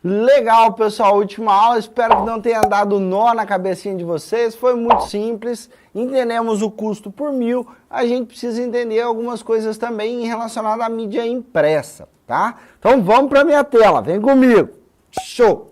Legal, pessoal, última aula, espero que não tenha dado nó na cabecinha de vocês, foi muito simples, entendemos o custo por 1.000, a gente precisa entender algumas coisas também relacionadas à mídia impressa, tá? Então vamos para a minha tela, vem comigo, show!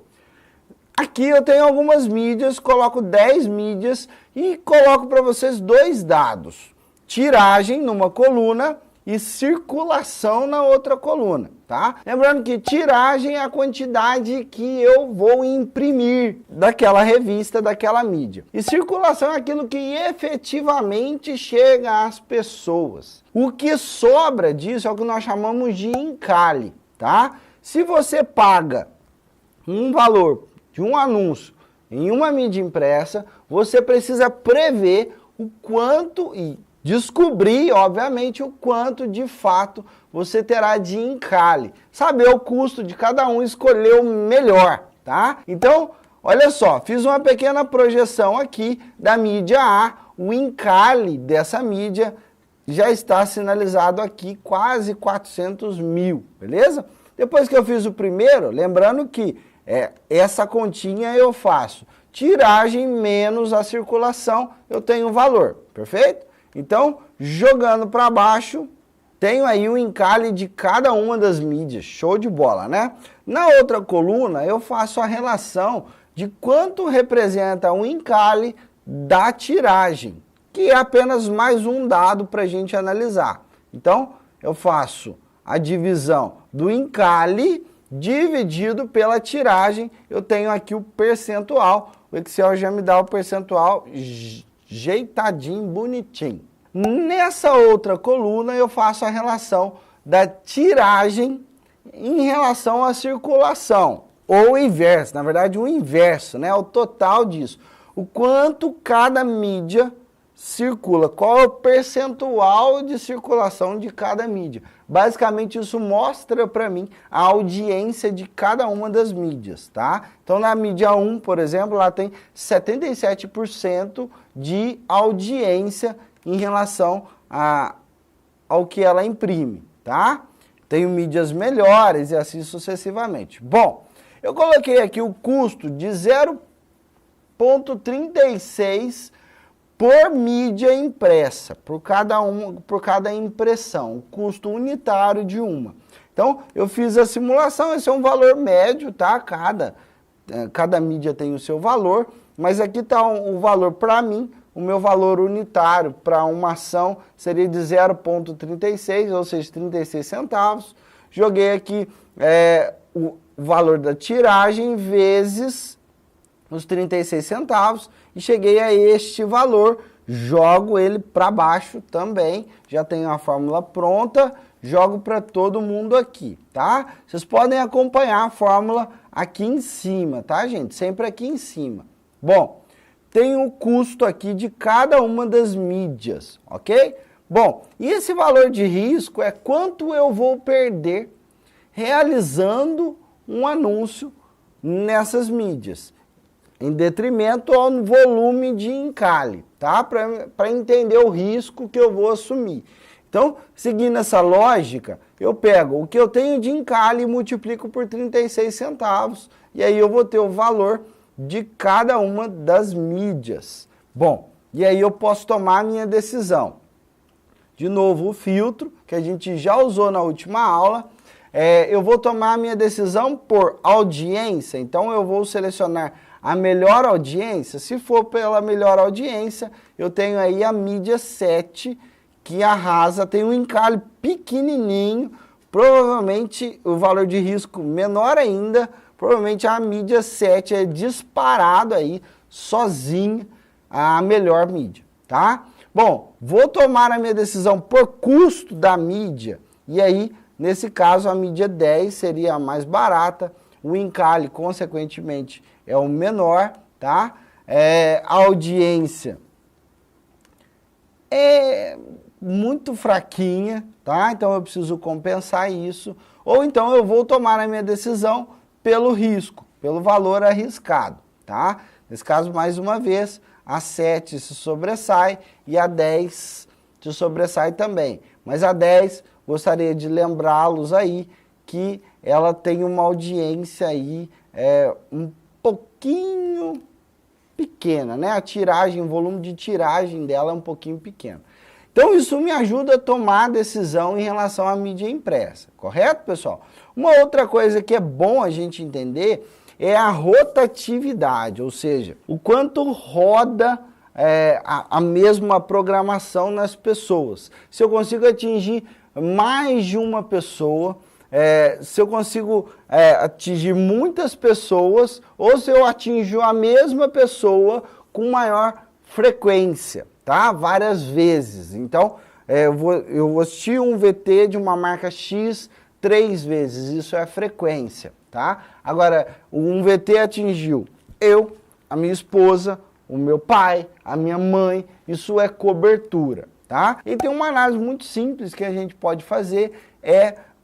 Aqui eu tenho algumas mídias, coloco 10 mídias e coloco para vocês dois dados, tiragem numa coluna e circulação na outra coluna, tá? Lembrando que tiragem é a quantidade que eu vou imprimir daquela revista, daquela mídia. E circulação é aquilo que efetivamente chega às pessoas. O que sobra disso é o que nós chamamos de encalhe, tá? Se você paga um valor de um anúncio em uma mídia impressa, você precisa prever o quanto e descobrir, obviamente, o quanto de fato você terá de encalhe. Saber o custo de cada um, escolher o melhor, tá? Então, olha só, fiz uma pequena projeção aqui da mídia A, o encalhe dessa mídia já está sinalizado aqui quase 400.000, beleza? Depois que eu fiz o primeiro, lembrando que essa continha eu faço tiragem menos a circulação, eu tenho o valor, perfeito? Então, jogando para baixo, tenho aí o encalhe de cada uma das mídias, show de bola, né? Na outra coluna, eu faço a relação de quanto representa o encalhe da tiragem, que é apenas mais um dado para a gente analisar. Então, eu faço a divisão do encalhe dividido pela tiragem, eu tenho aqui o percentual, o Excel já me dá o percentual jeitadinho, bonitinho. Nessa outra coluna eu faço a relação da tiragem em relação à circulação, ou o inverso, na verdade o inverso, né? O total disso. O quanto cada mídia circula, qual é o percentual de circulação de cada mídia. Basicamente isso mostra para mim a audiência de cada uma das mídias, tá? Então na mídia 1, por exemplo, lá tem 77% de audiência em relação ao que ela imprime, tá? Tenho mídias melhores e assim sucessivamente. Bom, eu coloquei aqui o custo de 0,36 por mídia impressa, por cada impressão, o custo unitário de uma. Então, eu fiz a simulação, esse é um valor médio, tá? Cada mídia tem o seu valor, mas aqui está o valor para mim, o meu valor unitário para uma ação seria de 0,36, ou seja, 36 centavos. Joguei aqui o valor da tiragem vezes os 36 centavos e cheguei a este valor, jogo ele para baixo também, já tenho a fórmula pronta, jogo para todo mundo aqui, tá? Vocês podem acompanhar a fórmula aqui em cima, tá, gente? Sempre aqui em cima. Bom, tem o custo aqui de cada uma das mídias, ok? Bom, e esse valor de risco é quanto eu vou perder realizando um anúncio nessas mídias, em detrimento ao volume de encalhe, tá? Para entender o risco que eu vou assumir. Então, seguindo essa lógica, eu pego o que eu tenho de encalhe e multiplico por 36 centavos, e aí eu vou ter o valor de cada uma das mídias. Bom, e aí eu posso tomar a minha decisão. De novo, o filtro, que a gente já usou na última aula, eu vou tomar a minha decisão por audiência, então eu vou selecionar a melhor audiência. Se for pela melhor audiência, eu tenho aí a mídia 7, que arrasa, tem um encalhe pequenininho, provavelmente o valor de risco menor ainda, provavelmente a mídia 7 é disparado aí, sozinha, a melhor mídia, tá? Bom, vou tomar a minha decisão por custo da mídia, e aí, nesse caso, a mídia 10 seria a mais barata, o encalhe, consequentemente, é o menor, tá? A audiência é muito fraquinha, tá? Então eu preciso compensar isso, ou então eu vou tomar a minha decisão pelo risco, pelo valor arriscado, tá? Nesse caso, mais uma vez, a 7 se sobressai e a 10 se sobressai também. Mas a 10, gostaria de lembrá-los aí que ela tem uma audiência aí um pouquinho pequena, né? A tiragem, o volume de tiragem dela é um pouquinho pequeno. Então isso me ajuda a tomar a decisão em relação à mídia impressa, correto, pessoal? Uma outra coisa que é bom a gente entender é a rotatividade, ou seja, o quanto roda a mesma programação nas pessoas. Se eu consigo atingir mais de uma pessoa, se eu consigo atingir muitas pessoas, ou se eu atinjo a mesma pessoa com maior frequência, tá? Várias vezes. Então, eu vou assistir um VT de uma marca X 3 vezes, isso é frequência, tá? Agora, um VT atingiu eu, a minha esposa, o meu pai, a minha mãe, isso é cobertura, tá? E tem uma análise muito simples que a gente pode fazer,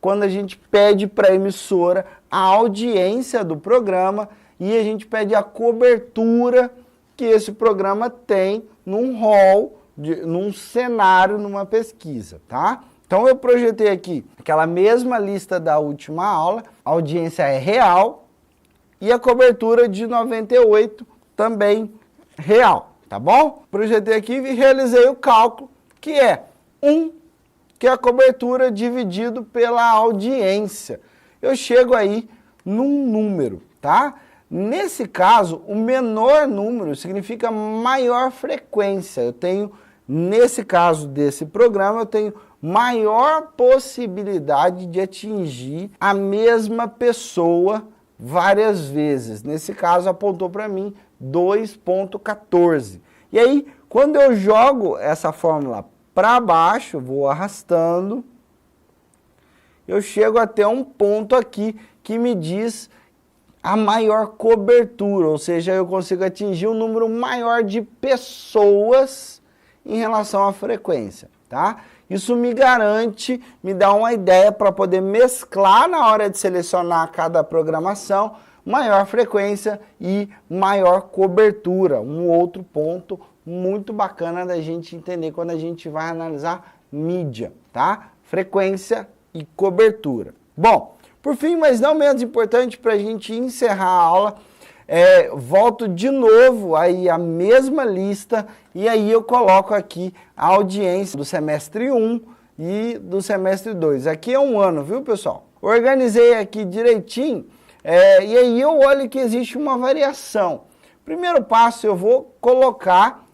quando a gente pede para a emissora a audiência do programa e a gente pede a cobertura que esse programa tem num hall, num cenário, numa pesquisa, tá? Então eu projetei aqui aquela mesma lista da última aula, a audiência é real e a cobertura de 98 também real, tá bom? Projetei aqui e realizei o cálculo, que é que é a cobertura dividido pela audiência. Eu chego aí num número, tá? Nesse caso, o menor número significa maior frequência. Eu tenho, nesse caso desse programa, eu tenho maior possibilidade de atingir a mesma pessoa várias vezes. Nesse caso, apontou para mim 2,14. E aí, quando eu jogo essa fórmula para baixo, vou arrastando, eu chego até um ponto aqui que me diz a maior cobertura, ou seja, eu consigo atingir um número maior de pessoas em relação à frequência, tá? Isso me garante, me dá uma ideia para poder mesclar na hora de selecionar cada programação, maior frequência e maior cobertura. Um outro ponto muito bacana da gente entender quando a gente vai analisar mídia, tá? Frequência e cobertura. Bom, por fim, mas não menos importante para a gente encerrar a aula, volto de novo aí a mesma lista e aí eu coloco aqui a audiência do semestre 1 e do semestre 2. Aqui é um ano, viu, pessoal? Organizei aqui direitinho e aí eu olho que existe uma variação. Primeiro passo, eu vou colocar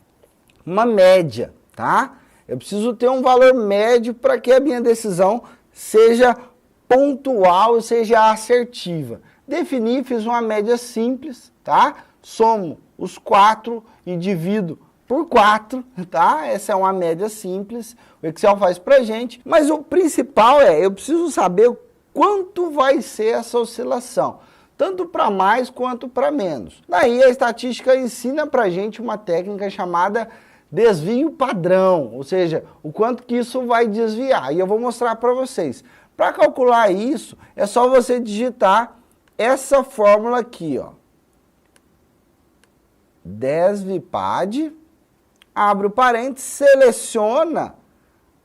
uma média, tá? Eu preciso ter um valor médio para que a minha decisão seja pontual e seja assertiva. Defini, fiz uma média simples, tá? Somo os 4 e divido por 4, tá? Essa é uma média simples, o Excel faz pra gente, mas o principal eu preciso saber quanto vai ser essa oscilação, tanto para mais quanto para menos. Daí a estatística ensina pra gente uma técnica chamada desvio padrão, ou seja, o quanto que isso vai desviar. E eu vou mostrar para vocês. Para calcular isso, é só você digitar essa fórmula aqui, ó. Desvipad, abre o parênteses, seleciona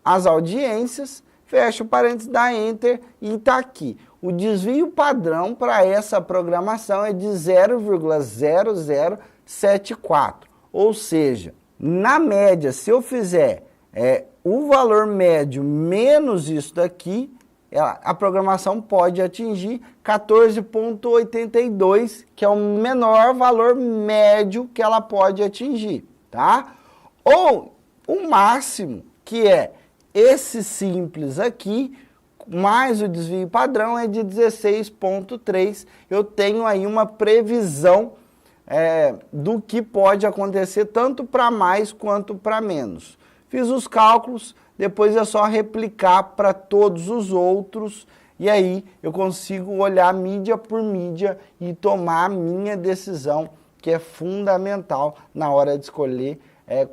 as audiências, fecha o parênteses, dá Enter e está aqui. O desvio padrão para essa programação é de 0,0074, ou seja, na média, se eu fizer o valor médio menos isso daqui, a programação pode atingir 14,82, que é o menor valor médio que ela pode atingir, tá? Ou o máximo, que é esse simples aqui, mais o desvio padrão é de 16,3. Eu tenho aí uma previsão do que pode acontecer tanto para mais quanto para menos. Fiz os cálculos, depois é só replicar para todos os outros e aí eu consigo olhar mídia por mídia e tomar a minha decisão, que é fundamental na hora de escolher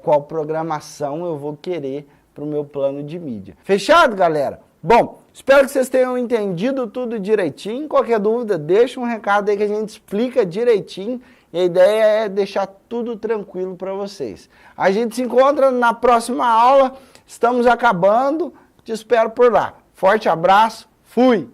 qual programação eu vou querer para o meu plano de mídia. Fechado, galera? Bom, espero que vocês tenham entendido tudo direitinho. Qualquer dúvida, deixa um recado aí que a gente explica direitinho. E a ideia é deixar tudo tranquilo para vocês. A gente se encontra na próxima aula. Estamos acabando. Te espero por lá. Forte abraço. Fui!